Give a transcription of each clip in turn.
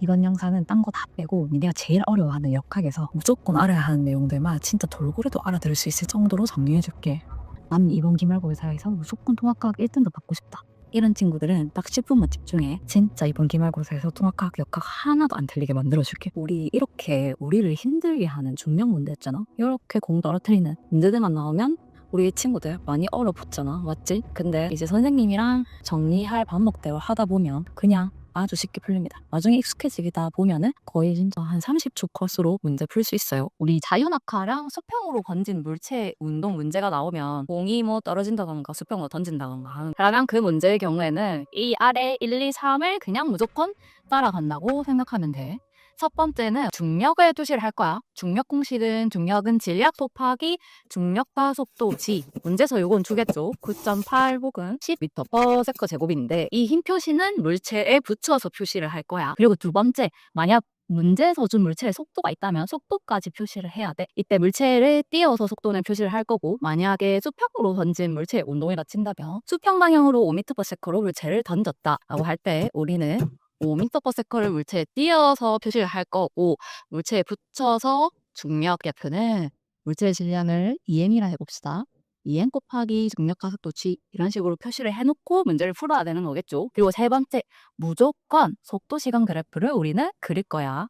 이번 영상은 딴 거 다 빼고 니네가 제일 어려워하는 역학에서 무조건 알아야 하는 내용들만 진짜 돌고래도 알아들을 수 있을 정도로 정리해줄게. 난 이번 기말고사에서 무조건 통합과학 1등도 받고 싶다. 이런 친구들은 딱 10분만 집중해. 진짜 이번 기말고사에서 통합과학, 역학 하나도 안 틀리게 만들어줄게. 우리 이렇게 우리를 힘들게 하는 중력 문제 있잖아. 이렇게 공 떨어뜨리는 문제들만 나오면 우리 친구들 많이 얼어붙잖아. 맞지? 근데 이제 선생님이랑 정리할 반복대로 하다 보면 그냥 아주 쉽게 풀립니다. 나중에 익숙해지다 보면은 거의 진짜 한 30초 컷으로 문제 풀 수 있어요. 우리 자연학과랑 수평으로 건진 물체 운동 문제가 나오면 공이 뭐 떨어진다던가 수평으로 던진다던가 그러면 그 문제의 경우에는 이 아래 1, 2, 3을 그냥 무조건 따라간다고 생각하면 돼. 첫 번째는 중력을 표시를 할 거야. 중력 공식은 중력은 질량 곱하기 중력과 속도 g. 문제에서 요건 주겠죠. 9.8 혹은 10m/s 제곱인데 이 흰 표시는 물체에 붙여서 표시를 할 거야. 그리고 두 번째, 만약 문제에서 준 물체의 속도가 있다면 속도까지 표시를 해야 돼. 이때 물체를 띄어서 속도는 표시를 할 거고 만약에 수평으로 던진 물체의 운동이라 친다면 수평 방향으로 5m/s로 물체를 던졌다라고 할 때 우리는 5m/s를 물체에 띄어서 표시를 할 거고 물체에 붙여서 중력 F는 물체의 질량을 EM이라 해봅시다. EM 곱하기 중력 가속도 G 이런 식으로 표시를 해놓고 문제를 풀어야 되는 거겠죠. 그리고 세 번째, 무조건 속도 시간 그래프를 우리는 그릴 거야.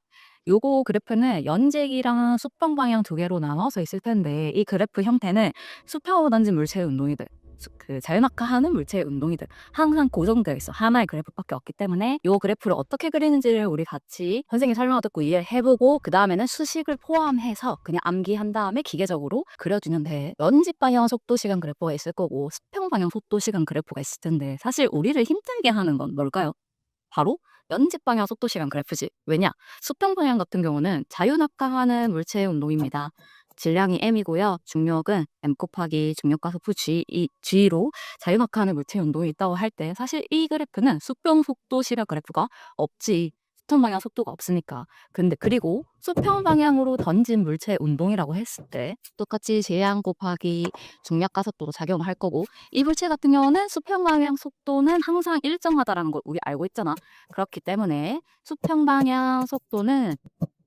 요거 그래프는 연직이랑 수평 방향 두 개로 나눠서 있을 텐데 이 그래프 형태는 수평으로 던진 물체의 운동이들 그 자연학과 하는 물체의 운동이들 항상 고정되어 있어. 하나의 그래프밖에 없기 때문에 이 그래프를 어떻게 그리는지를 우리 같이 선생님 설명을 듣고 이해해보고 그 다음에는 수식을 포함해서 그냥 암기한 다음에 기계적으로 그려주면 돼. 연집 방향 속도 시간 그래프가 있을 거고 수평 방향 속도 시간 그래프가 있을 텐데 사실 우리를 힘들게 하는 건 뭘까요? 바로 연집 방향 속도 시간 그래프지. 왜냐? 수평 방향 같은 경우는 자유낙하하는 물체의 운동입니다. 질량이 m이고요. 중력은 m 곱하기 중력 가속도 g, 이 g로 자유낙하하는 물체의 운동이 있다고 할 때 사실 이 그래프는 수평 속도 시간 그래프가 없지. 수평 방향 속도가 없으니까. 근데 그리고 수평 방향으로 던진 물체의 운동이라고 했을 때 똑같이 질량 곱하기 중력 가속도로 작용을 할 거고 이 물체 같은 경우는 수평 방향 속도는 항상 일정하다라는 걸 우리 알고 있잖아. 그렇기 때문에 수평 방향 속도는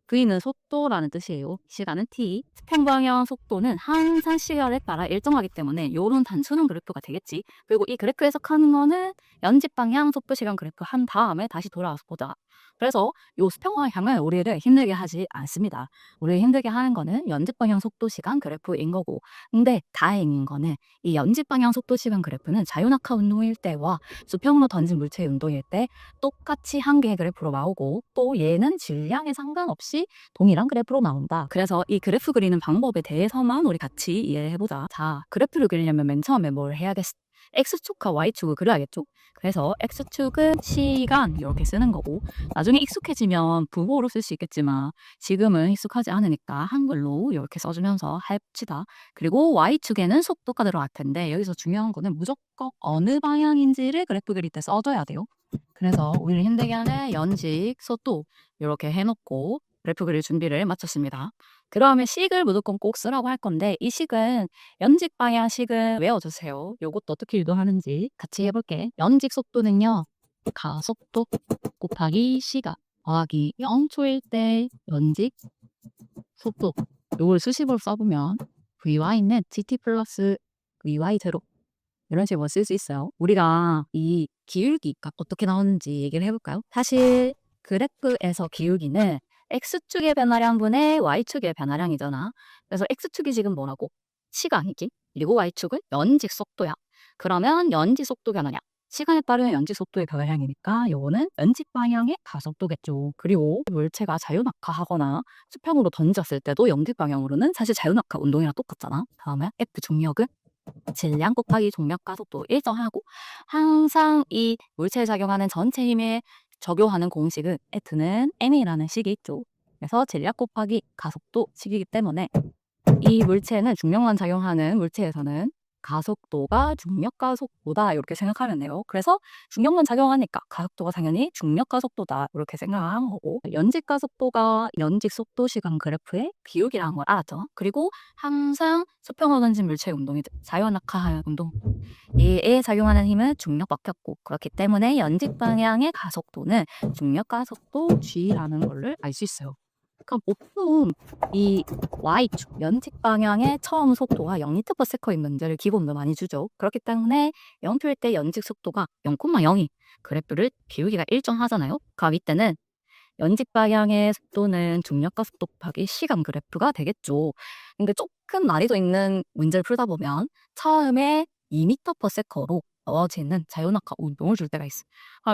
V는 속도라는 뜻이에요. 시간은 t. 수평 방향 속도는 항상 시간에 따라 일정하기 때문에 이런 단순한 그래프가 되겠지. 그리고 이 그래프 해석하는 거는 연집 방향 속도 시간 그래프 한 다음에 다시 돌아와서 보자. 그래서 이 수평 방향은 우리를 힘들게 하지 않습니다. 우리를 힘들게 하는 거는 연집 방향 속도 시간 그래프인 거고 근데 다행인 거는 이 연집 방향 속도 시간 그래프는 자유낙하 운동일 때와 수평으로 던진 물체의 운동일 때 똑같이 한 개의 그래프로 나오고 또 얘는 질량에 상관없이 동일한 그래프로 나온다. 그래서 이 그래프 그리는 방법에 대해서만 우리 같이 이해해보자. 자, 그래프를 그리려면 맨 처음에 뭘 해야겠어? X축과 Y축을 그려야겠죠? 그래서 X축은 시간 이렇게 쓰는 거고 나중에 익숙해지면 부호로 쓸 수 있겠지만 지금은 익숙하지 않으니까 한글로 이렇게 써주면서 해봅시다. 그리고 Y축에는 속도가 들어갈 텐데 여기서 중요한 거는 무조건 어느 방향인지를 그래프 그릴 때 써줘야 돼요. 그래서 우리를 힘들게 하는 연식, 속도 이렇게 해놓고 그래프 그릴 준비를 마쳤습니다. 그 다음에 식을 무조건 꼭 쓰라고 할 건데 이 식은 연직 방향 식은 외워주세요. 요것도 어떻게 유도하는지 같이 해볼게. 연직 속도는요. 가속도 곱하기 시간 더하기 0초일 때 연직 속도 요걸 수식으로 써보면 vy는 gt 플러스 vy 제로 이런 식으로 쓸 수 있어요. 우리가 이 기울기가 어떻게 나오는지 얘기를 해볼까요? 사실 그래프에서 기울기는 X축의 변화량분의 Y축의 변화량이잖아. 그래서 X축이 지금 뭐라고? 시간이지. 그리고 Y축은 연직 속도야. 그러면 연직 속도 변화량. 시간에 따른 연직 속도의 변화량이니까 요거는 연직 방향의 가속도겠죠. 그리고 물체가 자유낙하하거나 수평으로 던졌을 때도 연직 방향으로는 사실 자유낙하 운동이랑 똑같잖아. 다음에 F 중력은 질량 곱하기 중력 가속도 일정하고 항상 이 물체에 작용하는 전체 힘에 적용하는 공식은 F는 m이라는 식이 있죠. 그래서 질량 곱하기 가속도 식이기 때문에 이 물체는 중력만 작용하는 물체에서는 가속도가 중력 가속도다 이렇게 생각하면 돼요. 그래서 중력만 작용하니까 가속도가 당연히 중력 가속도다 이렇게 생각한 거고, 연직 가속도가 연직 속도 시간 그래프의 비율이라는 걸 알았죠. 그리고 항상 수평으로 던진 물체의 운동이 자연낙하 운동, 얘에 작용하는 힘은 중력밖에 없고, 그렇기 때문에 연직 방향의 가속도는 중력 가속도 g라는 걸 알 수 있어요. 그럼 보통 이 Y축 연직 방향의 처음 속도가 0m/s인 문제를 기본으로 많이 주죠. 그렇기 때문에 0초일 때 연직 속도가 0,0이 그래프를 비우기가 일정하잖아요. 그럼 이때는 연직 방향의 속도는 중력 가속도 곱하기 시간 그래프가 되겠죠. 근데 조금 난이도 있는 문제를 풀다 보면 처음에 2m/s로 넣어지는 자연낙하 운동을 줄 때가 있어.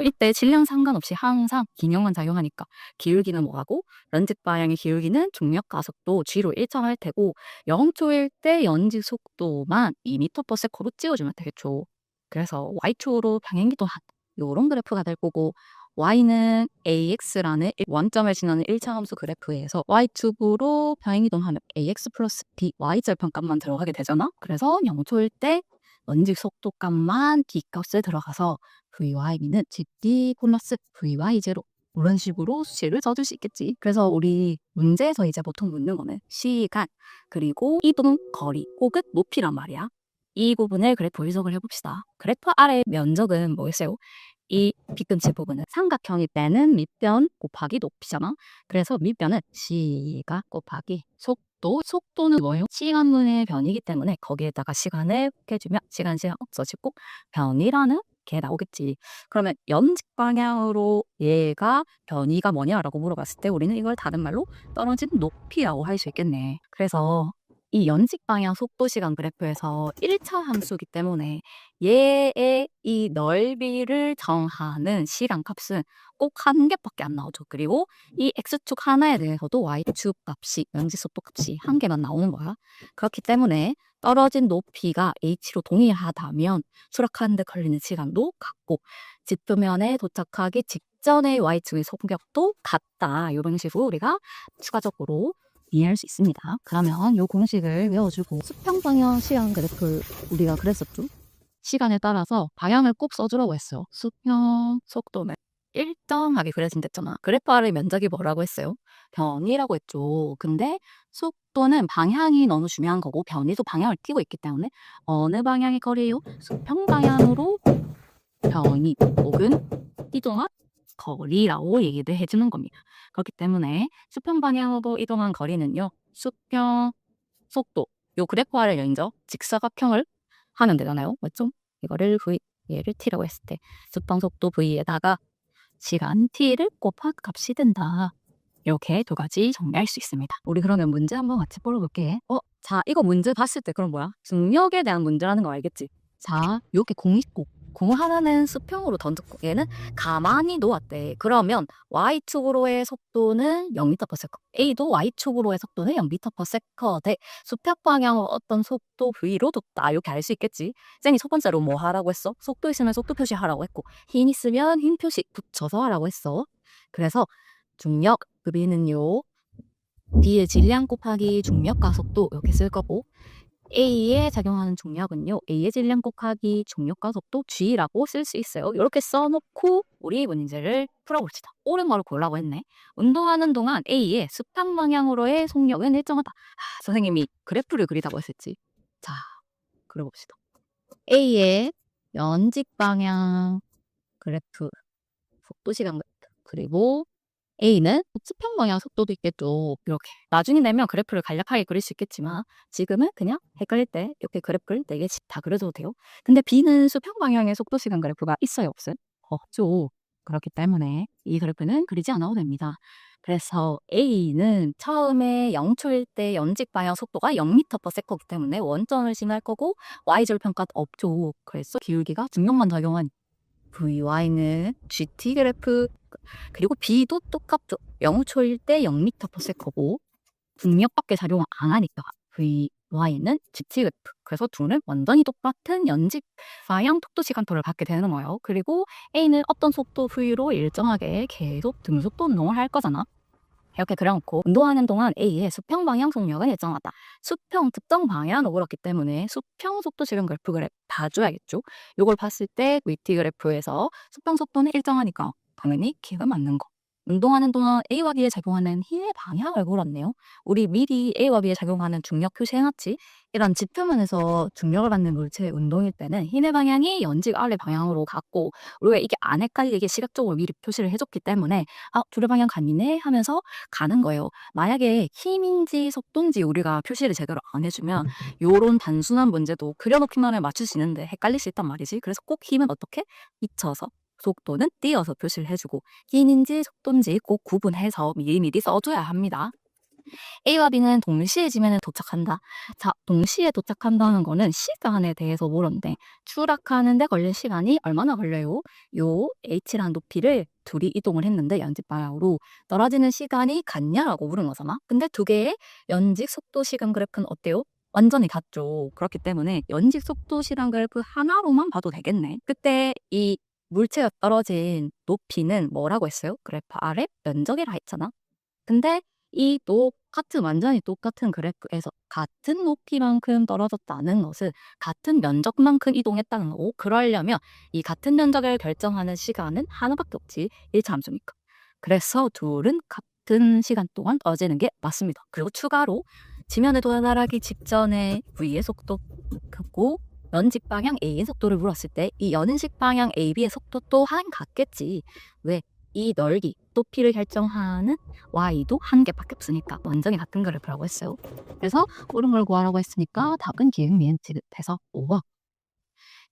이때 질량 상관없이 항상 기능만 작용하니까 기울기는 뭐하고 연직 방향의 기울기는 중력 가속도 g로 일정할 테고, 0초일 때 연직 속도만 2m/s로 찍어주면 되겠죠. 그래서 y축으로 방향기도 한 요런 그래프가 될 거고, y는 ax라는 원점을 지나는 1차 함수 그래프에서 y축으로 평행이동하면 ax 플러스 b y절편값만 들어가게 되잖아. 그래서 0초일 때 연직 속도값만 b값에 들어가서 vy는 gd 플러스 vy제로 이런 식으로 수식을 써줄 수 있겠지. 그래서 우리 문제에서 이제 보통 묻는 거는 시간, 그리고 이동, 거리, 혹은 높이란 말이야. 이 부분을 그래프 해석을 해봅시다. 그래프 아래 면적은 뭐겠어요? 이 빗근치 부분은 삼각형이 빼는 밑변 곱하기 높이잖아. 그래서 밑변은 시간 곱하기 속도는 뭐예요? 시간분의 변이기 때문에 거기에다가 시간을 해주면 시간 없어지고 변이라는 게 나오겠지. 그러면 연직 방향으로 얘가 변이가 뭐냐라고 물어봤을 때 우리는 이걸 다른 말로 떨어진 높이라고 할 수 있겠네. 그래서 이 연직 방향 속도 시간 그래프에서 1차 함수이기 때문에 얘의 이 넓이를 정하는 시간 값은 꼭 한 개밖에 안 나오죠. 그리고 이 x축 하나에 대해서도 y축 값이, 연직 속도 값이 한 개만 나오는 거야. 그렇기 때문에 떨어진 높이가 h로 동일하다면 수락하는 데 걸리는 시간도 같고, 지표면에 도착하기 직전의 y축의 속력도 같다. 이런 식으로 우리가 추가적으로 이해할 수 있습니다. 그러면 이 공식을 외워주고, 수평 방향 시간 그래프 우리가 그랬었죠. 시간에 따라서 방향을 꼭 써주라고 했어요. 수평 속도는 일정하게 그려진댔잖아. 그래프 아래 면적이 뭐라고 했어요? 변이라고 했죠. 근데 속도는 방향이 너무 중요한 거고, 변이도 방향을 띄고 있기 때문에 어느 방향의 거리예요? 수평 방향으로 변이 혹은 이동한 거리라고 얘기를 해주는 겁니다. 그렇기 때문에 수평 방향으로 이동한 거리는요, 수평 속도, 요 그래프화를 연저 직사각형을 하면 되잖아요. 맞죠? 이거를 얘를 t라고 했을 때 수평 속도 v에다가 시간 t를 곱한 값이 된다. 이렇게 두 가지 정리할 수 있습니다. 우리 그러면 문제 한번 같이 풀어볼게. 자, 이거 문제 봤을 때 그럼 뭐야? 중력에 대한 문제라는 거 알겠지? 자, 이렇게 공 있고, 공 하나는 수평으로 던졌고 얘는 가만히 놓았대. 그러면 y축으로의 속도는 0m/s, a도 y축으로의 속도는 0m/s 대 수평 방향으로 어떤 속도 v로 뒀다. 이렇게 알 수 있겠지. 쌤이 첫 번째로 뭐 하라고 했어? 속도 있으면 속도 표시 하라고 했고, 힘 있으면 힘 표시 붙여서 하라고 했어. 그래서 중력 v는요, B의 질량 곱하기 중력 가속도 이렇게 쓸 거고, A에 작용하는 중력은요, A의 질량 곱하기 중력 가속도 G라고 쓸 수 있어요. 이렇게 써놓고 우리 문제를 풀어봅시다. 옳은 거를 고르라고 했네. 운동하는 동안 A의 수평 방향으로의 속력은 일정하다. 선생님이 그래프를 그리다고 했었지. 자, 그려봅시다. A의 연직 방향 그래프, 속도 시간 그래프, 그리고 A는 수평 방향 속도도 있겠죠. 이렇게 나중에 내면 그래프를 간략하게 그릴 수 있겠지만 지금은 그냥 헷갈릴 때 이렇게 그래프를 4개씩 다 그려도 돼요. 근데 B는 수평 방향의 속도 시간 그래프가 있어요, 없어요? 없죠. 그렇기 때문에 이 그래프는 그리지 않아도 됩니다. 그래서 A는 처음에 0초일 때 연직 방향 속도가 0m/s이기 때문에 원점을 지날 거고, y절편값 없죠. 그래서 기울기가 중력만 작용하니 vy는 gt 그래프, 그리고 B도 똑같죠. 0초일 때 0m/s고 중력밖에 작용 안 하니까 vy는 gt 그래프. 그래서 둘은 완전히 똑같은 연직 방향 속도 시간표를 갖게 되는 거예요. 그리고 A는 어떤 속도 v로 일정하게 계속 등속도 운동을 할 거잖아. 이렇게 그려놓고 운동하는 동안 A의 수평 방향 속력을 일정하다. 수평 특정 방향으로 그렇기 때문에 수평 속도 시간 그래프를 봐줘야겠죠. 이걸 봤을 때 VT 그래프에서 수평 속도는 일정하니까 당연히 K가 맞는 거. 운동하는 동안 A와 B에 작용하는 힘의 방향을 그렸네요. 우리 미리 A와 B에 작용하는 중력 표시해놨지? 이런 지표면에서 중력을 받는 물체의 운동일 때는 힘의 방향이 연직 아래 방향으로 갔고 우리가 이게 안 헷갈리게 시각적으로 미리 표시를 해줬기 때문에 둘의 방향 같네 하면서 가는 거예요. 만약에 힘인지 속도인지 우리가 표시를 제대로 안 해주면 요런 단순한 문제도 그려놓기만 하면 맞출 수 있는데 헷갈릴 수 있단 말이지. 그래서 꼭 힘은 어떻게? 미쳐서 속도는 띄어서 표시를 해주고 힘인지 속도인지 꼭 구분해서 미리미리 써줘야 합니다. A와 B는 동시에 지면에 도착한다. 자, 동시에 도착한다는 거는 시간에 대해서 물었는데 추락하는데 걸린 시간이 얼마나 걸려요? 요 H라는 높이를 둘이 이동을 했는데 연직 방향으로 떨어지는 시간이 같냐라고 물은 거잖아. 근데 두 개의 연직 속도 시간 그래프는 어때요? 완전히 같죠. 그렇기 때문에 연직 속도 시간 그래프 하나로만 봐도 되겠네. 그때 이 물체가 떨어진 높이는 뭐라고 했어요? 그래프 아래 면적이라 했잖아. 근데 이 완전히 똑같은 그래프에서 같은 높이만큼 떨어졌다는 것은 같은 면적만큼 이동했다는 거고, 그러려면 이 같은 면적을 결정하는 시간은 하나밖에 없지. 1차 함수니까. 그래서 둘은 같은 시간 동안 떨어지는 게 맞습니다. 그리고 추가로 지면에 도달하기 직전에 V의 속도 고 연직 방향 A의 속도를 물었을 때 이 연식 방향 AB의 속도 또한 같겠지. 왜? 이 넓이, 높이를 결정하는 y도 한 개밖에 없으니까 완전히 같은 그래프라고 했어요. 그래서 옳은 걸 구하라고 했으니까 답은 기흥, 미은, 지읒해서 5번.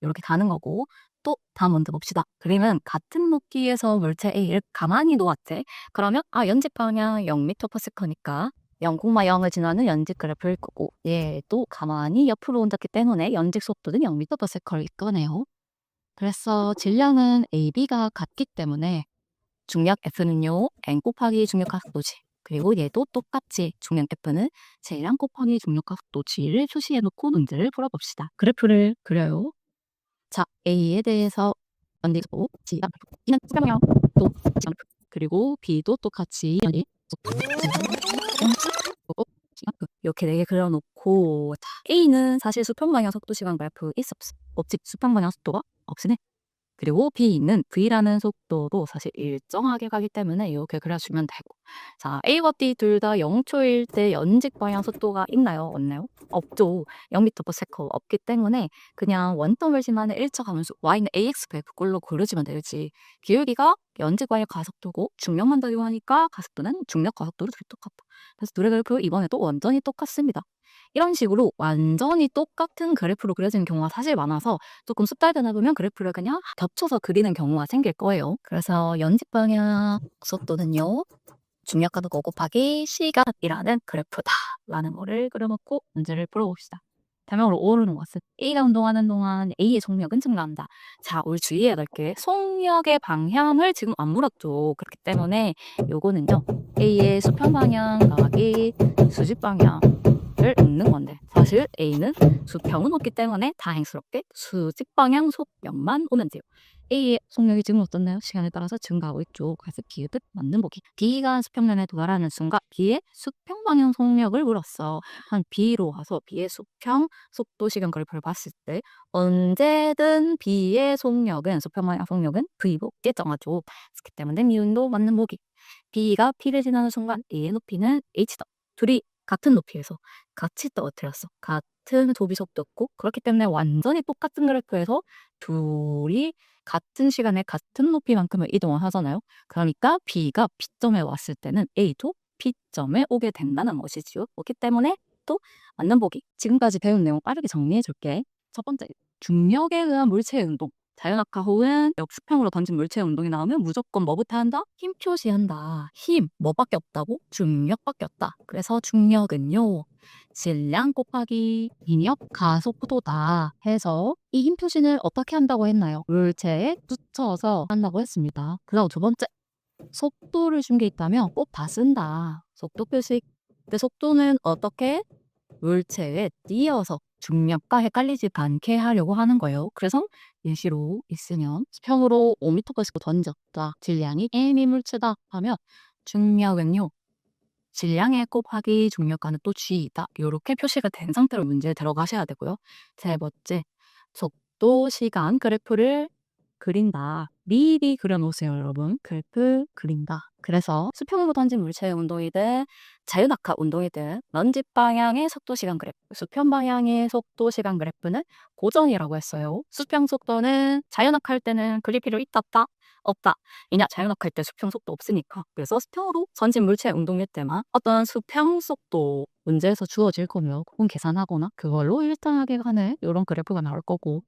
이렇게 가는 거고, 또 다음 문제 봅시다. 그러면 같은 높이에서 물체 A를 가만히 놓았대. 그러면 연직 방향 0m/s니까 0,0을 지나는 연직 그래프일 거고, 얘도 가만히 옆으로 옮겼기 때문에 연직 속도는 0m/s일 거네요. 그래서 질량은 AB가 같기 때문에 중력 F는요, n 곱하기 중력과 속도지. 그리고 얘도 똑같이 중력 F는 J랑 곱하기 중력과 속도지를 표시해놓고 문제를 풀어봅시다. 그래프를 그려요. 자, A에 대해서 연립도 G가 B는 수평형 또 그리고 B도 똑같이 연립 이렇게 4개 그려놓고, 자, A는 사실 수평방향 속도 시간 그래프 있어 없지. 수평방향 속도가 없으네. 그리고 B는 V라는 속도도 사실 일정하게 가기 때문에 이렇게 그려주면 되고, 자, A와 B 둘 다 0초일 때 연직 방향 속도가 있나요? 없나요? 없죠. 0m/s 없기 때문에 그냥 원점을 지나는 1차 함수 y는 ax 그걸로 그려주면 되지. 기울기가 연직 방향 가속도고 중력만 작용하니까 가속도는 중력 가속도로 둘이 똑같다. 그래서 둘의 그래프 이번에도 완전히 똑같습니다. 이런 식으로 완전히 똑같은 그래프로 그려지는 경우가 사실 많아서 조금 숫자되다 보면 그래프를 그냥 겹쳐서 그리는 경우가 생길 거예요. 그래서 연직 방향 속도는요, 중력가도 곱하기 시간이라는 그래프다라는 거를 그려놓고 문제를 풀어봅시다. 설명으로 오르는 것은 A가 운동하는 동안 A의 속력은 증가한다. 자, 우리 주의해야 될 게 속력의 방향을 지금 안 물었죠. 그렇기 때문에 요거는요, A의 수평 방향 더하기 수직 방향 을 얻는 건데, 사실 A는 수평은 없기 때문에 다행스럽게 수직 방향 속력만 오면 돼요. A의 속력이 지금 어떻나요? 시간에 따라서 증가하고 있죠. 그래서 기읍은 맞는 보기. B가 수평면에 도달하는 순간 B의 수평 방향 속력을 물었어. 한 B로 와서 B의 수평 속도 시간 그래프를 봤을 때 언제든 B의 속력은 수평 방향 속력은 V로 결정하죠. 그렇기 때문에 미운도 맞는 보기. B가 P를 지나는 순간 A의 높이는 H다. 둘이 같은 높이에서 같이 떨어뜨렸어. 같은 도비 속도였고, 그렇기 때문에 완전히 똑같은 그래프에서 둘이 같은 시간에 같은 높이만큼을 이동을 하잖아요. 그러니까 B가 P점에 왔을 때는 A도 P점에 오게 된다는 것이지요. 그렇기 때문에 또 맞는 보기. 지금까지 배운 내용 빠르게 정리해 줄게. 첫 번째, 중력에 의한 물체의 운동. 자연학화 혹은 역수평으로 던진 물체의 운동이 나오면 무조건 뭐부터 한다? 힘 표시한다. 힘 뭐밖에 없다고? 중력밖에 없다. 그래서 중력은요, 질량 곱하기 인력 가속도다 해서 이 힘 표시는 어떻게 한다고 했나요? 물체에 붙여서 한다고 했습니다. 그다음 두 번째, 속도를 준 게 있다면 꼭 다 쓴다. 속도 표시. 근데 속도는 어떻게? 물체에 띄어서 중력과 헷갈리지 않게 하려고 하는 거예요. 그래서 예시로 있으면 수평으로 5m/s 던졌다. 질량이 m이 물체다 하면 중력은요, 질량의 곱하기 중력가는 또 g이다. 이렇게 표시가 된 상태로 문제에 들어가셔야 되고요. 세 번째, 속도, 시간 그래프를 그린다. 미리 그려놓으세요, 여러분. 그래프 그린다. 그래서 수평으로 던진 물체의 운동이든 자유낙하 운동이든 먼지 방향의 속도 시간 그래프, 수평 방향의 속도 시간 그래프는 고정이라고 했어요. 수평 속도는 자유낙하할 때는 그릴 필요 있다 없다. 왜냐, 자유낙하할 때 수평 속도 없으니까. 그래서 수평으로 던진 물체의 운동일 때만 어떤 수평 속도 문제에서 주어질 거면 그건 계산하거나 그걸로 일정하게 가는 이런 그래프가 나올 거고,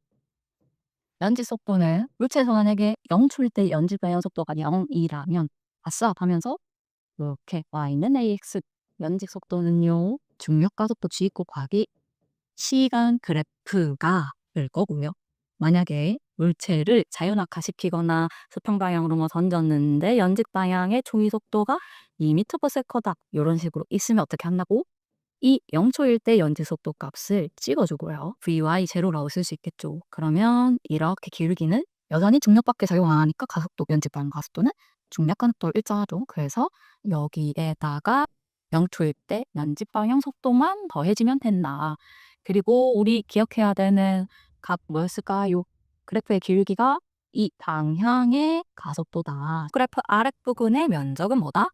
연지 속도는 물체에서 만약에 0초일 때 연지 방향 속도가 0이라면 아싸 하면서 이렇게 y는 ax, 연지 속도는요 중력 가속도 g 곱하기 시간 그래프가 될 거고요. 만약에 물체를 자유낙하시키거나 수평 방향으로 뭐 던졌는데 연직 방향의 초기 속도가 2m/s다 이런 식으로 있으면 어떻게 한다고? 이 0초일 때 연지 속도 값을 찍어주고요. vy 제로라고 쓸 수 있겠죠. 그러면 이렇게 기울기는 여전히 중력밖에 작용 안 하니까 가속도, 연지 방향 가속도는 중력 가속도 일정하죠. 그래서 여기에다가 0초일 때 연지 방향 속도만 더해지면 된다. 그리고 우리 기억해야 되는 값 뭐였을까요? 그래프의 기울기가 이 방향의 가속도다. 그래프 아랫부분의 면적은 뭐다?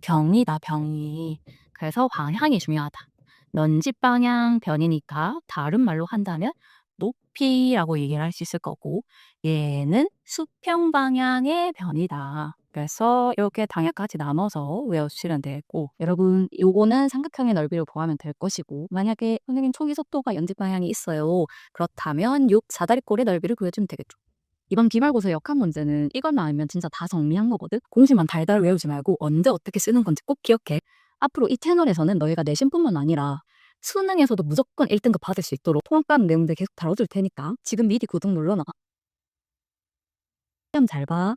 병이다, 병이. 그래서 방향이 중요하다. 면집 방향 변이니까 다른 말로 한다면 높이라고 얘기를 할 수 있을 거고, 얘는 수평 방향의 변이다. 그래서 이렇게 당연까지 나눠서 외워주시면 되고, 여러분 요거는 삼각형의 넓이를 구하면 될 것이고, 만약에 선생님 초기 속도가 연집 방향이 있어요. 그렇다면 6 사다리꼴의 넓이를 구해주면 되겠죠. 이번 기말고사 역학 문제는 이것만 알면 진짜 다 정리한 거거든. 공식만 달달 외우지 말고 언제 어떻게 쓰는 건지 꼭 기억해. 앞으로 이 채널에서는 너희가 내신뿐만 아니라 수능에서도 무조건 1등급 받을 수 있도록 통합과학 내용들 계속 다뤄줄 테니까 지금 미리 구독 눌러놔. 시험 잘 봐.